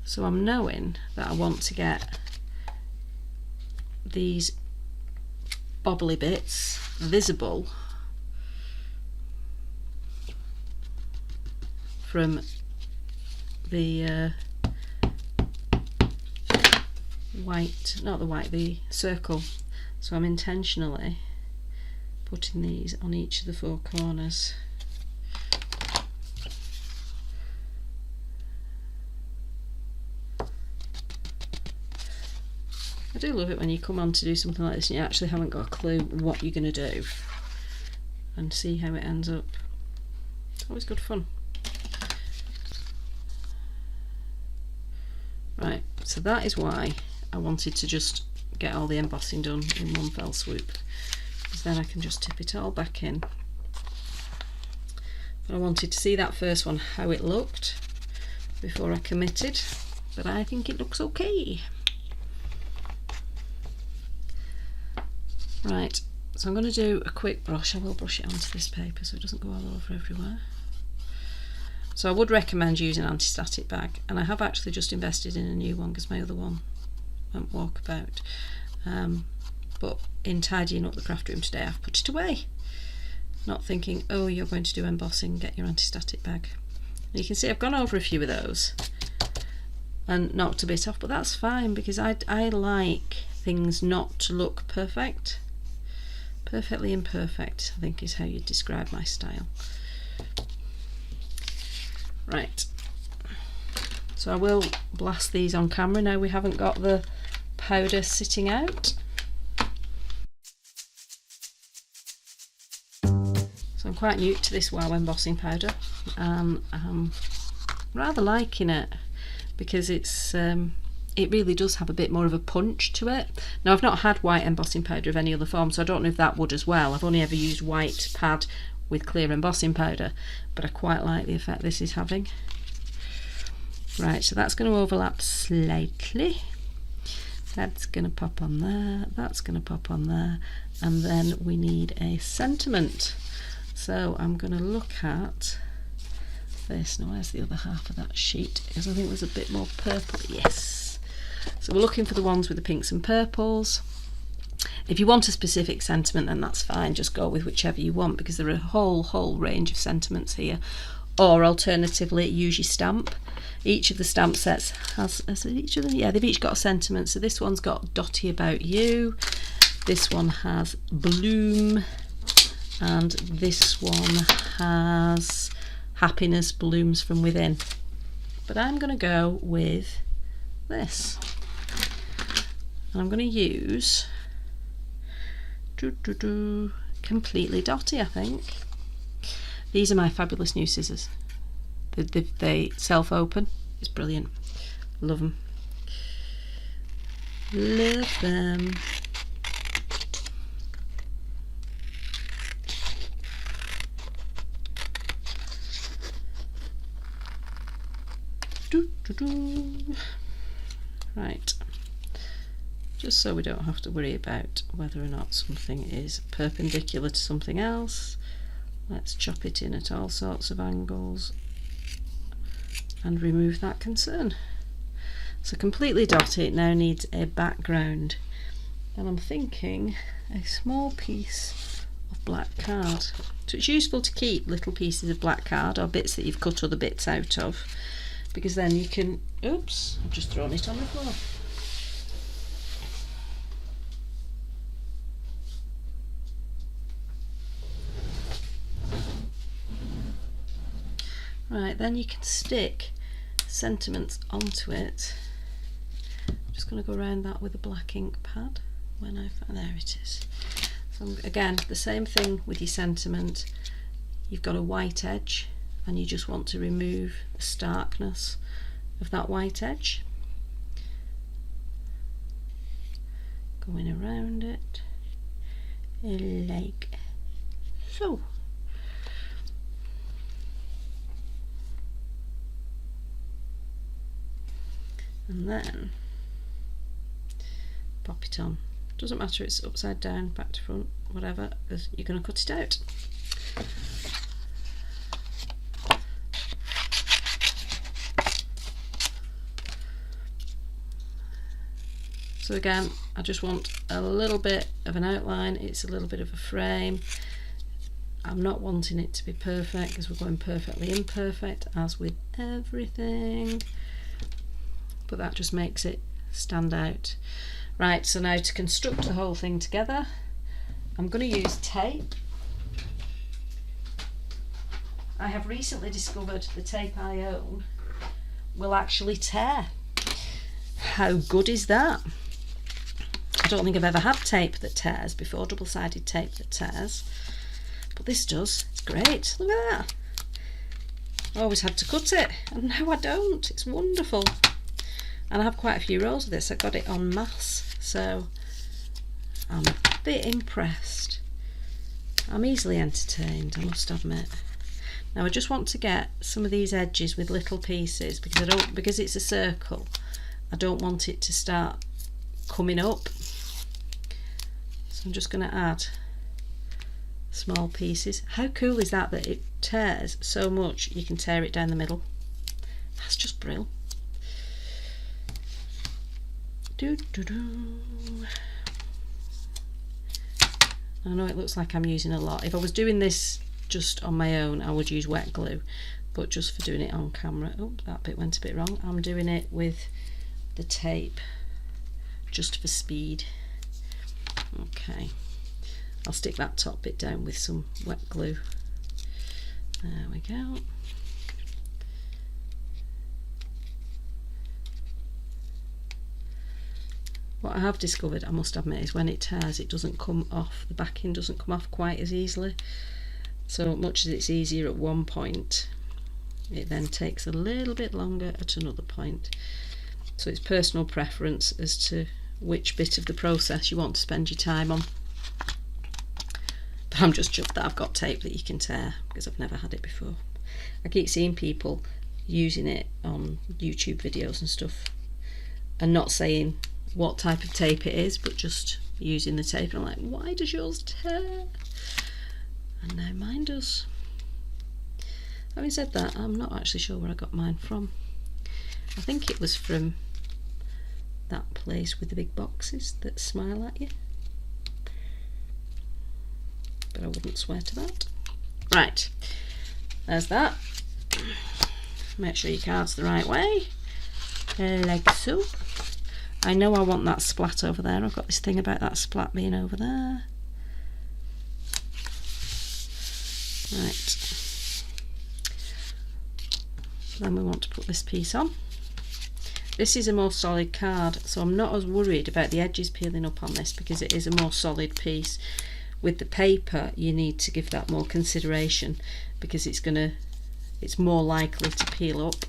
So I'm knowing that I want to get these bobbly bits visible from the white, not the white, the circle. So I'm intentionally putting these on each of the four corners. I do love it when you come on to do something like this and you actually haven't got a clue what you're going to do and see how it ends up. It's always good fun. Right, so that is why I wanted to just get all the embossing done in one fell swoop, because then I can just tip it all back in. But I wanted to see that first one, how it looked, before I committed, but I think it looks okay. Right, so I'm going to do a quick brush. I will brush it onto this paper so it doesn't go all over everywhere. So I would recommend using an anti-static bag, and I have actually just invested in a new one because my other one won't walk about. But in tidying up the craft room today, I've put it away. Not thinking, oh, you're going to do embossing, get your anti-static bag. And you can see I've gone over a few of those and knocked a bit off, but that's fine because I like things not to look perfect. Perfectly imperfect, I think, is how you describe my style. Right, so I will blast these on camera now we haven't got the powder sitting out. So I'm quite new to this WOW embossing powder, and I'm rather liking it because it's it really does have a bit more of a punch to it. Now I've not had white embossing powder of any other form, so I don't know if that would as well. I've only ever used white pad with clear embossing powder, but I quite like the effect this is having. Right, so that's going to overlap slightly. That's going to pop on there, that's going to pop on there, and then we need a sentiment. So I'm going to look at this. Now where's the other half of that sheet? Because I think there's a bit more purple. Yes. So we're looking for the ones with the pinks and purples. If you want a specific sentiment, then that's fine, just go with whichever you want, because there are a whole range of sentiments here. Or alternatively, use your stamp. Each of the stamp sets has each of them, yeah, they've each got a sentiment. So this one's got Dotty About You, this one has Bloom, and this one has Happiness Blooms From Within. But I'm going to go with this, and I'm going to use Completely Dotty, I think. These are my fabulous new scissors. They self-open. It's brilliant. Love them. Love them. Right. Just so we don't have to worry about whether or not something is perpendicular to something else, let's chop it in at all sorts of angles and remove that concern. So Completely Dotty now needs a background, and I'm thinking a small piece of black card. So it's useful to keep little pieces of black card or bits that you've cut other bits out of, because then you can, oops, I've just thrown it on the floor. Right, then you can stick sentiments onto it. I'm just going to go around that with a black ink pad. There it is. So again, the same thing with your sentiment. You've got a white edge, and you just want to remove the starkness of that white edge. Going around it like so. And then pop it on. Doesn't matter, it's upside down, back to front, whatever, because you're going to cut it out. So again, I just want a little bit of an outline, it's a little bit of a frame. I'm not wanting it to be perfect because we're going perfectly imperfect, as with everything. But that just makes it stand out. Right, so now to construct the whole thing together, I'm going to use tape. I have recently discovered the tape I own will actually tear. How good is that? I don't think I've ever had tape that tears before, double-sided tape that tears, but this does. It's great. Look at that. I always had to cut it, and now I don't. It's wonderful. And I have quite a few rolls of this. I got it en masse, so I'm a bit impressed. I'm easily entertained, I must admit. Now I just want to get some of these edges with little pieces, because it's a circle. I don't want it to start coming up. So I'm just going to add small pieces. How cool is that it tears so much you can tear it down the middle? That's just brilliant. I know it looks like I'm using a lot. If I was doing this just on my own, I would use wet glue, but just for doing it on camera, oh, that bit went a bit wrong. I'm doing it with the tape just for speed. Okay, I'll stick that top bit down with some wet glue. There we go. What I have discovered, I must admit, is when it tears, it doesn't come off, the backing doesn't come off quite as easily. So much as it's easier at one point, it then takes a little bit longer at another point. So it's personal preference as to which bit of the process you want to spend your time on. But I'm just chuffed that I've got tape that you can tear, because I've never had it before. I keep seeing people using it on YouTube videos and stuff, and not saying what type of tape it is, but just using the tape. And I'm like, why does yours tear? And now mine does. Having said that, I'm not actually sure where I got mine from. I think it was from that place with the big boxes that smile at you, but I wouldn't swear to that. Right, there's that. Make sure your card's the right way, like so. I know I want that splat over there. I've got this thing about that splat being over there. Right. Then we want to put this piece on. This is a more solid card, so I'm not as worried about the edges peeling up on this because it is a more solid piece. With the paper, you need to give that more consideration because it's more likely to peel up.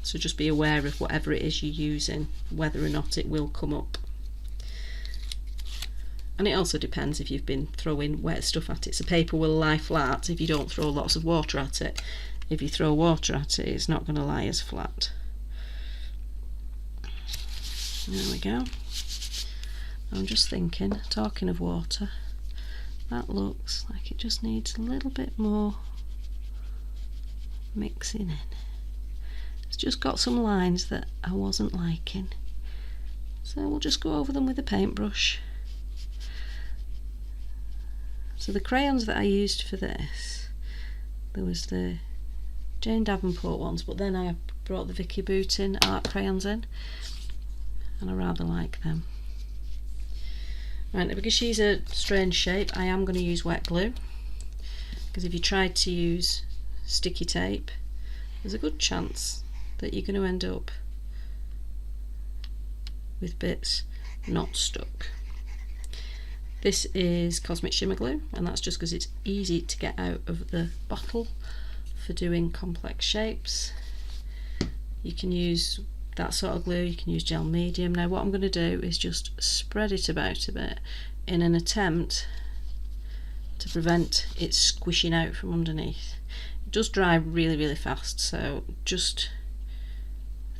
So just be aware of whatever it is you're using, whether or not it will come up. And it also depends if you've been throwing wet stuff at it. So paper will lie flat if you don't throw lots of water at it. If you throw water at it, it's not going to lie as flat. There we go. I'm just thinking, talking of water, that looks like it just needs a little bit more mixing in. It's just got some lines that I wasn't liking, so we'll just go over them with a paintbrush. So the crayons that I used for this, there was the Jane Davenport ones, but then I brought the Vicky Bootin art crayons in, and I rather like them. Right, because she's a strange shape, I am going to use wet glue, because if you tried to use sticky tape, there's a good chance that you're going to end up with bits not stuck. This is Cosmic Shimmer Glue, and that's just because it's easy to get out of the bottle for doing complex shapes. You can use that sort of glue, you can use gel medium. Now what I'm going to do is just spread it about a bit in an attempt to prevent it squishing out from underneath. It does dry really, really fast, so just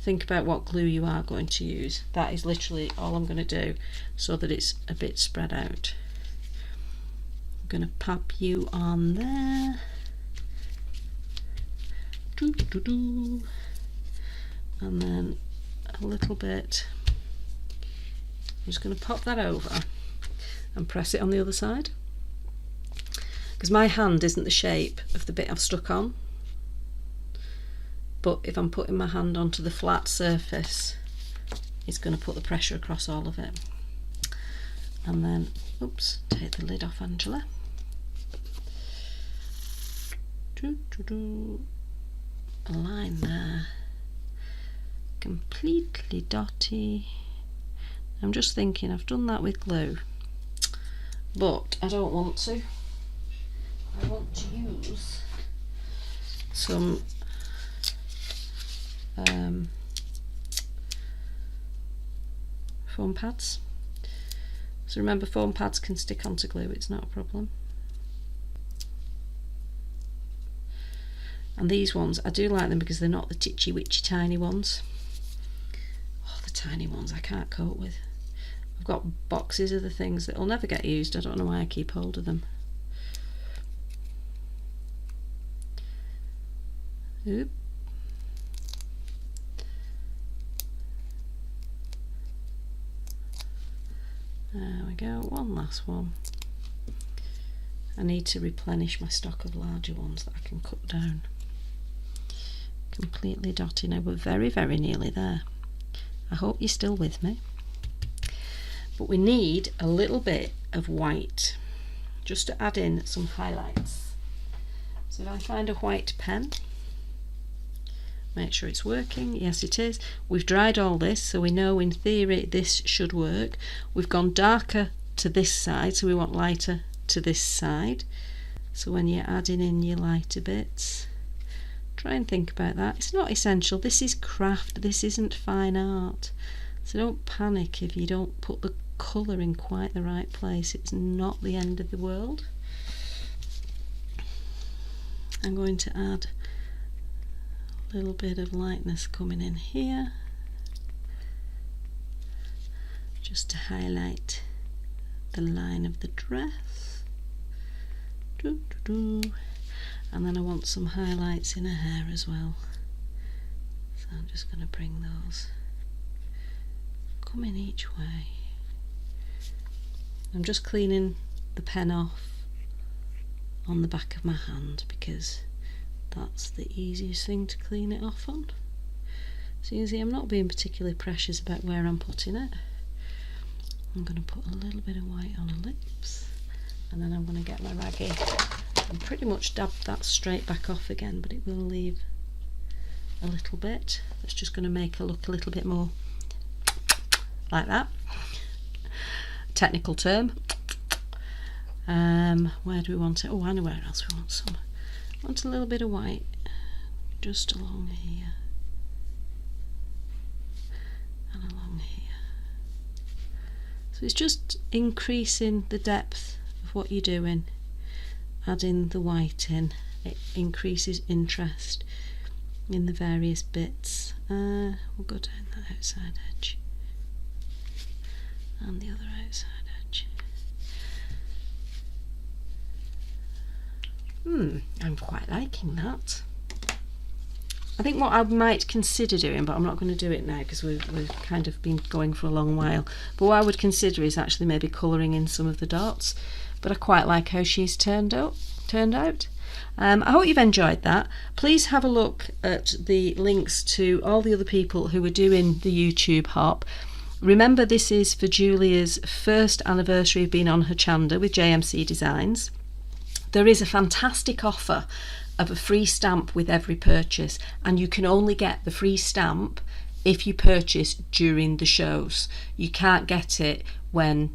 think about what glue you are going to use. That is literally all I'm going to do so that it's a bit spread out. I'm going to pop you on there. And then a little bit. I'm just going to pop that over and press it on the other side, because my hand isn't the shape of the bit I've stuck on. But if I'm putting my hand onto the flat surface, it's going to put the pressure across all of it. And then, oops, take the lid off, Angela. A line there, completely dotty. I'm just thinking I've done that with glue, but I don't want to. I want to use some foam pads. So remember, foam pads can stick onto glue, it's not a problem. And these ones, I do like them because they're not the titchy witchy tiny ones. Oh, the tiny ones I can't cope with. I've got boxes of the things that will never get used. I don't know why I keep hold of them. Oop. There we go, one last one. I need to replenish my stock of larger ones that I can cut down. Completely dotty. Now we're very, very nearly there. I hope you're still with me. But we need a little bit of white just to add in some highlights. So if I find a white pen, make sure it's working. Yes, it is. We've dried all this, so we know in theory this should work. We've gone darker to this side, so we want lighter to this side. So when you're adding in your lighter bits, try and think about that. It's not essential. This is craft. This isn't fine art. So don't panic if you don't put the colour in quite the right place. It's not the end of the world. I'm going to add a little bit of lightness coming in here, just to highlight the line of the dress. And then I want some highlights in her hair as well, so I'm just going to bring those coming each way. I'm just cleaning the pen off on the back of my hand because that's the easiest thing to clean it off on. So you can see I'm not being particularly precious about where I'm putting it. I'm going to put a little bit of white on her lips, and then I'm going to get my raggy and pretty much dab that straight back off again, but it will leave a little bit. That's just going to make her look a little bit more like that. Technical term. Where do we want it? Oh, I know where else we want some. I want a little bit of white just along here and along here. So it's just increasing the depth of what you're doing, adding the white in. It increases interest in the various bits. We'll go down that outside edge and the other outside edge. I'm quite liking that. I think what I might consider doing, but I'm not going to do it now because we've kind of been going for a long while, but what I would consider is actually maybe colouring in some of the dots, but I quite like how she's turned out. I hope you've enjoyed that. Please have a look at the links to all the other people who are doing the YouTube hop. Remember, this is for Julia's first anniversary of being on Hochanda with JMC Designs. There is a fantastic offer of a free stamp with every purchase, and you can only get the free stamp if you purchase during the shows. You can't get it when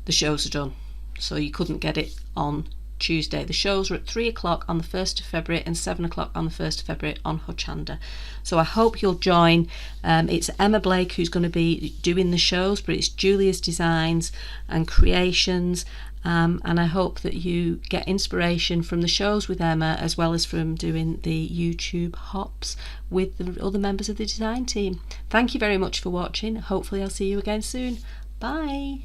the shows are done, so you couldn't get it on Tuesday. The shows are at 3 o'clock on the 1st of February and 7 o'clock on the 1st of February on Hochanda. So I hope you'll join. It's Emma Blake who's going to be doing the shows, but it's Julia's designs and creations. And I hope that you get inspiration from the shows with Emma, as well as from doing the YouTube hops with the other members of the design team. Thank you very much for watching. Hopefully I'll see you again soon. Bye.